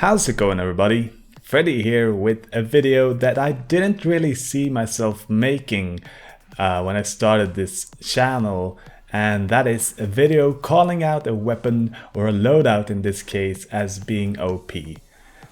How's it going, everybody? Freddie here with a video that I didn't really see myself making when I started this channel, and that is a video calling out a weapon or a loadout in this case as being OP.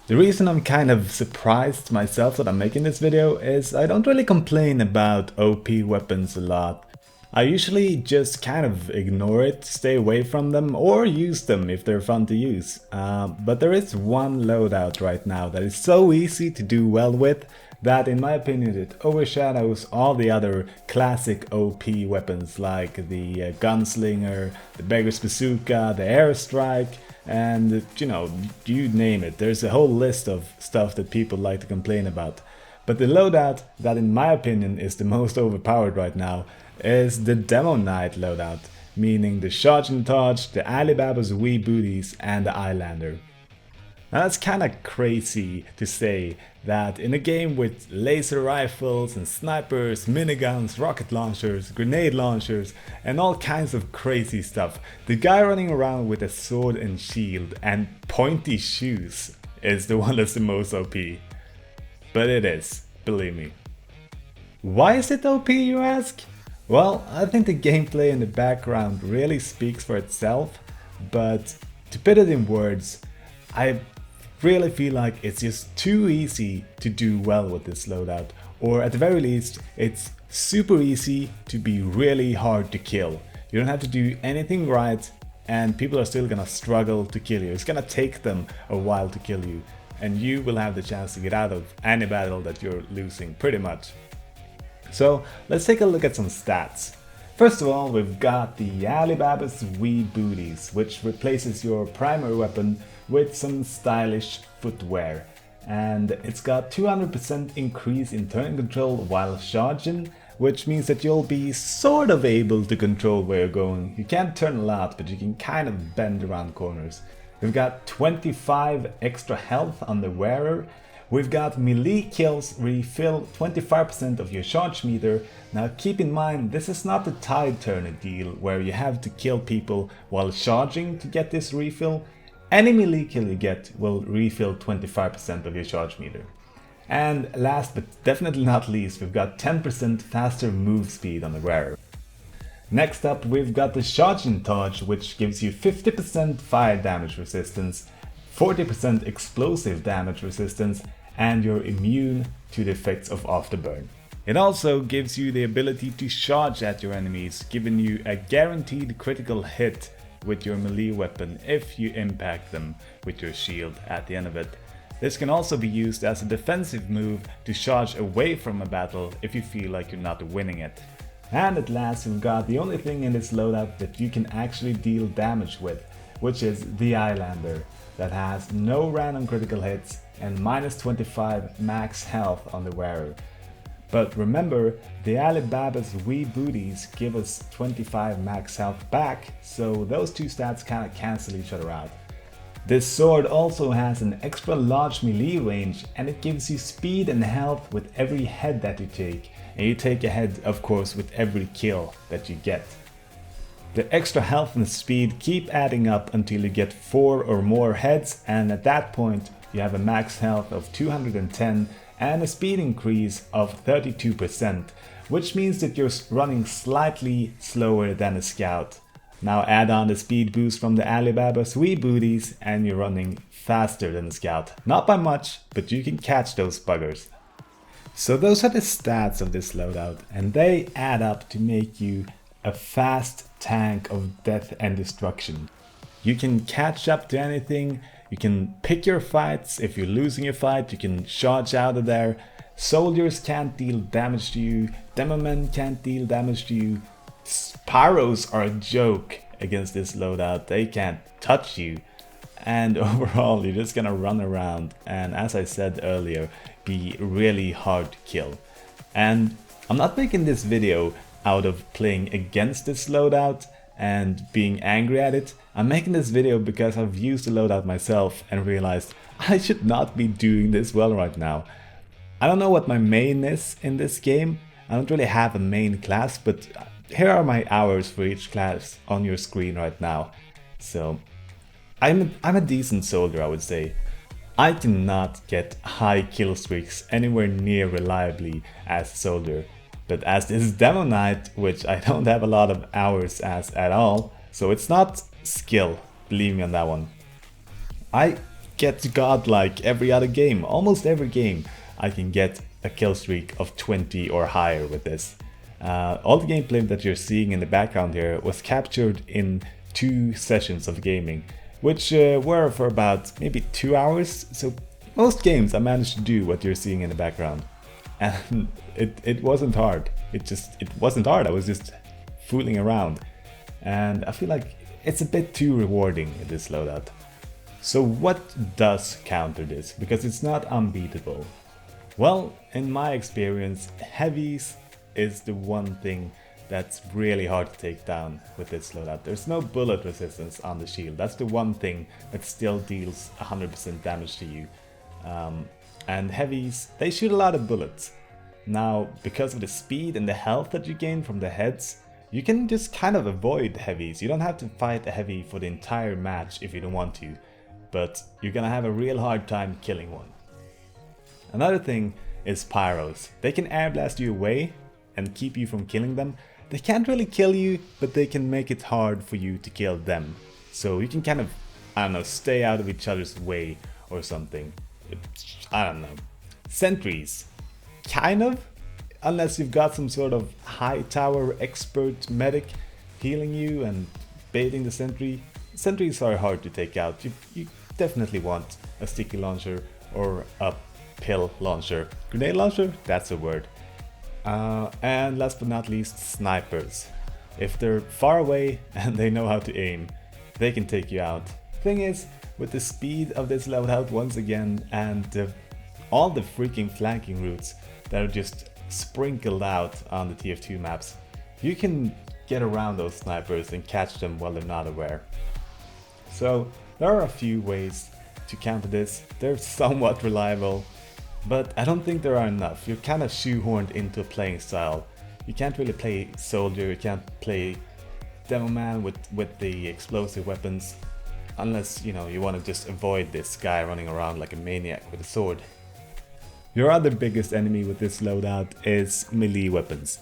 The reason I'm kind of surprised myself that I'm making this video is I don't really complain about OP weapons a lot. I usually just kind of ignore it, stay away from them, or use them if they're fun to use. But there is one loadout right now that is so easy to do well with that in my opinion it overshadows all the other classic OP weapons like the Gunslinger, the Beggar's Bazooka, the Airstrike, and you name it. There's a whole list of stuff that people like to complain about. But the loadout that in my opinion is the most overpowered right now is the Demoknight loadout, meaning the Charge and Touch, the Alibaba's Wee Booties, and the Eyelander. Now that's kinda crazy to say that in a game with laser rifles and snipers, miniguns, rocket launchers, grenade launchers, and all kinds of crazy stuff, the guy running around with a sword and shield and pointy shoes is the one that's the most OP. But it is, believe me. Why is it OP, you ask? Well, I think the gameplay in the background really speaks for itself, but to put it in words, I really feel like it's just too easy to do well with this loadout, or at the very least, it's super easy to be really hard to kill. You don't have to do anything right, and people are still gonna struggle to kill you. It's gonna take them a while to kill you, and you will have the chance to get out of any battle that you're losing, pretty much. So let's take a look at some stats. First of all, we've got the Alibaba's Wee Booties, which replaces your primary weapon with some stylish footwear. And it's got 200% increase in turn control while charging, which means that you'll be sort of able to control where you're going. You can't turn a lot, but you can kind of bend around corners. We've got 25 extra health on the wearer. We've got melee kills refill 25% of your charge meter. Now keep in mind, this is not the tide turner deal where you have to kill people while charging to get this refill. Any melee kill you get will refill 25% of your charge meter. And last but definitely not least, we've got 10% faster move speed on the wearer. Next up, we've got the Charge and Touch, which gives you 50% fire damage resistance, 40% explosive damage resistance, and you're immune to the effects of afterburn. It also gives you the ability to charge at your enemies, giving you a guaranteed critical hit with your melee weapon if you impact them with your shield at the end of it. This can also be used as a defensive move to charge away from a battle if you feel like you're not winning it. And at last, we've got the only thing in this loadout that you can actually deal damage with, which is the Eyelander, that has no random critical hits and minus 25 max health on the wearer. But remember, the Alibaba's Wee Booties give us 25 max health back, so those two stats kinda cancel each other out. This sword also has an extra large melee range, and it gives you speed and health with every head that you take, and you take a head of course with every kill that you get. The extra health and speed keep adding up until you get 4 or more heads, and at that point you have a max health of 210 and a speed increase of 32%, which means that you're running slightly slower than a scout. Now add on the speed boost from the Alibaba's Wee Booties and you're running faster than a scout. Not by much, but you can catch those buggers. So those are the stats of this loadout, and they add up to make you a fast tank of death and destruction. You can catch up to anything, you can pick your fights. If you're losing a fight, you can charge out of there. Soldiers can't deal damage to you, demomen can't deal damage to you. Pyros are a joke against this loadout, they can't touch you. And overall, you're just gonna run around and, as I said earlier, be really hard to kill. And I'm not making this video out of playing against this loadout and being angry at it. I'm making this video because I've used the loadout myself and realized I should not be doing this well right now. I don't know what my main is in this game. I don't really have a main class, but here are my hours for each class on your screen right now. So I'm a decent soldier, I would say. I cannot get high kill streaks anywhere near reliably as a soldier, but as this Demo Knight, which I don't have a lot of hours as at all, so it's not skill, believe me on that one. I get godlike every other game, almost every game I can get a kill streak of 20 or higher with this. All the gameplay that you're seeing in the background here was captured in 2 sessions of gaming, which were for about maybe 2 hours, so most games I managed to do what you're seeing in the background. And it wasn't hard, it wasn't hard, I was just fooling around. And I feel like it's a bit too rewarding in this loadout. So what does counter this? Because it's not unbeatable. Well, in my experience, heavies is the one thing that's really hard to take down with this loadout. There's no bullet resistance on the shield. That's the one thing that still deals 100% damage to you. And heavies, they shoot a lot of bullets. Now, because of the speed and the health that you gain from the heads, you can just kind of avoid heavies. You don't have to fight a heavy for the entire match if you don't want to, but you're gonna have a real hard time killing one. Another thing is pyros. They can air blast you away and keep you from killing them. They can't really kill you, but they can make it hard for you to kill them. So you can kind of, I don't know, stay out of each other's way or something. I don't know. Sentries. Kind of. Unless you've got some sort of high tower expert medic healing you and baiting the sentry. Sentries are hard to take out. You definitely want a sticky launcher or a pill launcher. Grenade launcher? That's a word. And last but not least, snipers. If they're far away and they know how to aim, they can take you out. Thing is, with the speed of this loadout once again and all the freaking flanking routes that are just sprinkled out on the TF2 maps, you can get around those snipers and catch them while they're not aware. So there are a few ways to counter this. They're somewhat reliable, but I don't think there are enough. You're kind of shoehorned into a playing style. You can't really play soldier, you can't play demo man with the explosive weapons, unless you want to just avoid this guy running around like a maniac with a sword. Your other biggest enemy with this loadout is melee weapons.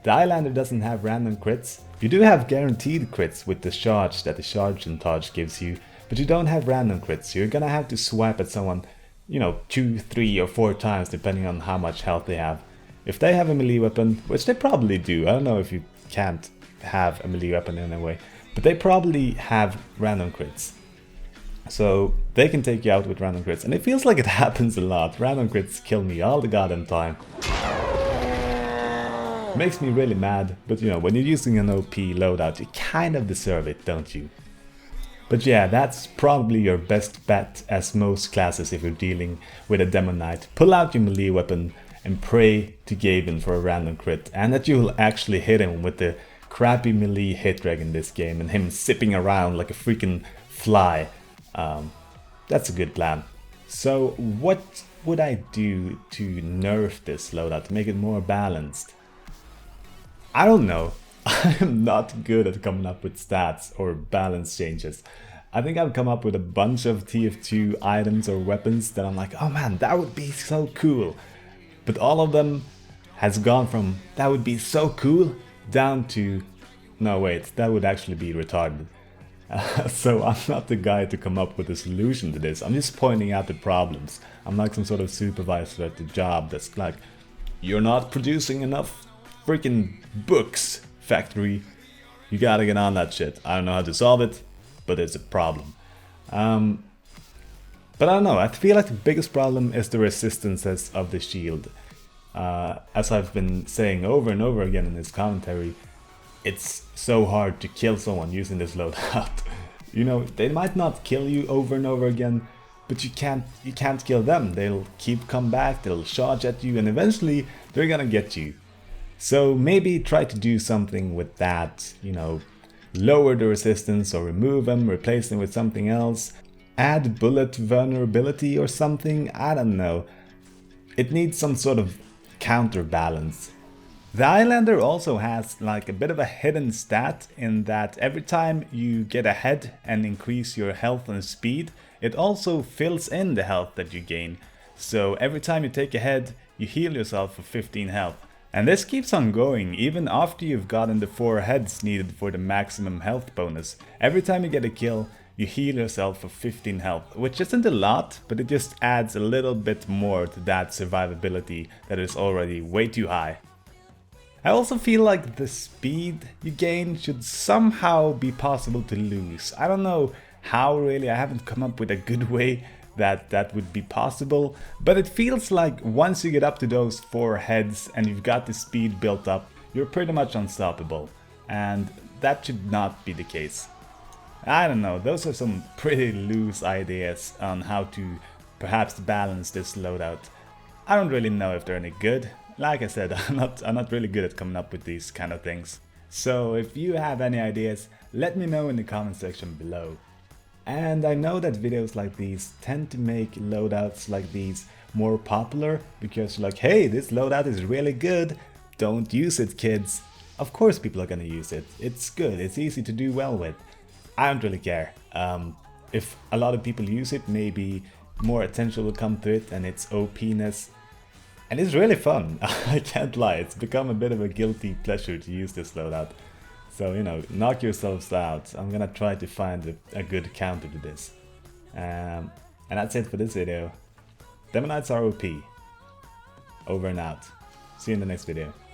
The Eyelander doesn't have random crits. You do have guaranteed crits with the charge that the Sergeant Taj gives you, but you don't have random crits. You're gonna have to swipe at someone, 2, 3 or 4 times depending on how much health they have. If they have a melee weapon, which they probably do, I don't know if you can't have a melee weapon in a way, but they probably have random crits. So they can take you out with random crits, and it feels like it happens a lot. Random crits kill me all the goddamn time. Makes me really mad, but when you're using an OP loadout, you kind of deserve it, don't you? But yeah, that's probably your best bet as most classes if you're dealing with a Demo Knight. Pull out your melee weapon and pray to Gaben for a random crit, and that you will actually hit him with the crappy melee hit reg in this game and him zipping around like a freaking fly. That's a good plan. So what would I do to nerf this loadout to make it more balanced? I don't know. I am not good at coming up with stats or balance changes. I think I've come up with a bunch of TF2 items or weapons that I'm like, oh man, that would be so cool. But all of them has gone from that would be so cool down to no wait, that would actually be retarded. So I'm not the guy to come up with a solution to this. I'm just pointing out the problems. I'm like some sort of supervisor at the job that's like, you're not producing enough freaking books, factory. You gotta get on that shit. I don't know how to solve it, but it's a problem. But I don't know, I feel like the biggest problem is the resistances of the shield. As I've been saying over and over again in this commentary, it's so hard to kill someone using this loadout. They might not kill you over and over again, but you can't kill them. They'll come back, they'll charge at you, and eventually they're gonna get you. So maybe try to do something with that, lower the resistance or remove them, replace them with something else, add bullet vulnerability or something, I don't know. It needs some sort of counterbalance. The Highlander also has like a bit of a hidden stat in that every time you get ahead and increase your health and speed, it also fills in the health that you gain. So every time you take a head, you heal yourself for 15 health. And this keeps on going even after you've gotten the 4 heads needed for the maximum health bonus. Every time you get a kill, you heal yourself for 15 health, which isn't a lot, but it just adds a little bit more to that survivability that is already way too high. I also feel like the speed you gain should somehow be possible to lose. I don't know how really, I haven't come up with a good way that would be possible, but it feels like once you get up to those 4 heads and you've got the speed built up, you're pretty much unstoppable, and that should not be the case. I don't know, those are some pretty loose ideas on how to perhaps balance this loadout. I don't really know if they're any good. Like I said, I'm not really good at coming up with these kind of things. So if you have any ideas, let me know in the comment section below. And I know that videos like these tend to make loadouts like these more popular because you're like, hey, this loadout is really good, don't use it, kids. Of course people are gonna use it, it's good, it's easy to do well with. I don't really care. If a lot of people use it, maybe more attention will come to it and its OP-ness. And it's really fun, I can't lie, it's become a bit of a guilty pleasure to use this loadout. So, you know, knock yourselves out. I'm gonna try to find a good counter to this. And that's it for this video. Demoknights are OP. Over and out. See you in the next video.